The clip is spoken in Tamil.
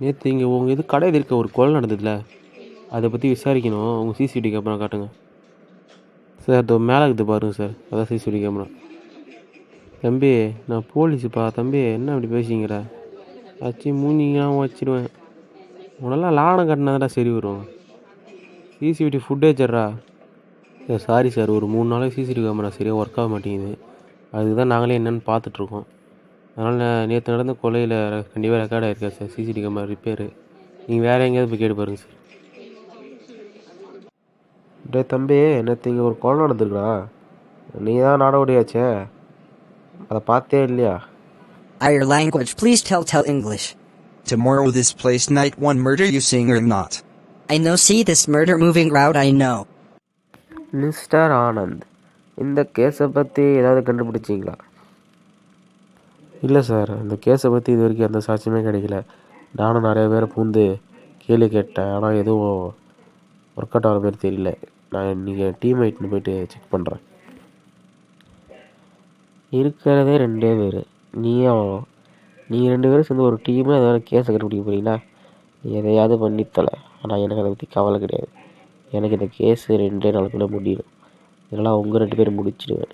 நேற்று இங்கே உங்கள் இது கடையில் இருக்க ஒரு கொலை நடந்ததுல, அதை பற்றி விசாரிக்கணும். உங்கள் சிசிடிவி கேமரா காட்டுங்க சார். அது மேலே இருக்குது பாருங்கள் சார், அதான் சிசிடிவி கேமரா. தம்பி, நான் போலீஸுப்பா. தம்பி, என்ன அப்படி பேசிங்கிற? ஆச்சு மூஞ்சிங்கலாம் வச்சிடுவேன். உனெல்லாம் லாடம் கட்டினா சரி வரும். சிசிடிவி ஃபுட்டேஜரா? சார் சாரி சார், ஒரு 3 நாளாக சிசிடிவி கேமரா சரியாக ஒர்க் ஆக மாட்டேங்குது. அதுக்கு தான் நாங்களே என்னென்னு பார்த்துட்ருக்கோம். அதனால் நேற்று நடந்த கொலையில் கண்டிப்பாக ரெக்கார்ட் ஆகிருக்கா சார் சிசிடிவி கேமரா ரிப்பேரு. நீங்கள் வேறு எங்கேயாவது போய் கேட்டு பாருங்கள் சார். டே தம்பி, நேற்று இங்கே ஒரு கொலை நடந்துருக்குறா. நீ தான் நாடோடியாச்சே, அதை பார்த்தே இல்லையா? Higher language, please tell English. Tomorrow this place night one murder, you seeing or not? I know, see this murder moving route, I know. Mister Anand, இந்த கேஸை பற்றி ஏதாவது கண்டுபிடிச்சிங்களா? இல்லை சார், இந்த கேஸை பற்றி இது வரைக்கும் எந்த சாட்சியுமே கிடைக்கல. நானும் நிறைய பேரை பூந்து கேள்வி கேட்டேன், ஆனால் எதுவும் ஒர்க் அவுட் ஆகிற மாதிரி தெரியல. நான் நீங்கள் டீம் ஐட்டுன்னு போய்ட்டு செக் பண்ணுறேன். இருக்கிறதே 2 பேர், நீங்கள் 2 பேரும் சேர்ந்து ஒரு டீமு. அதனால் கேஸை கண்டுபிடிக்க போகிறீங்களா? நீ எதையாவது பண்ணித்தலை, ஆனால் எனக்கு அதை பற்றி கவலை கிடையாது. எனக்கு இந்த கேஸு 2 நாளுக்குள்ளே முடியணும். இதனால் உங்கள் 2 பேரும் முடிச்சிடுவேன்.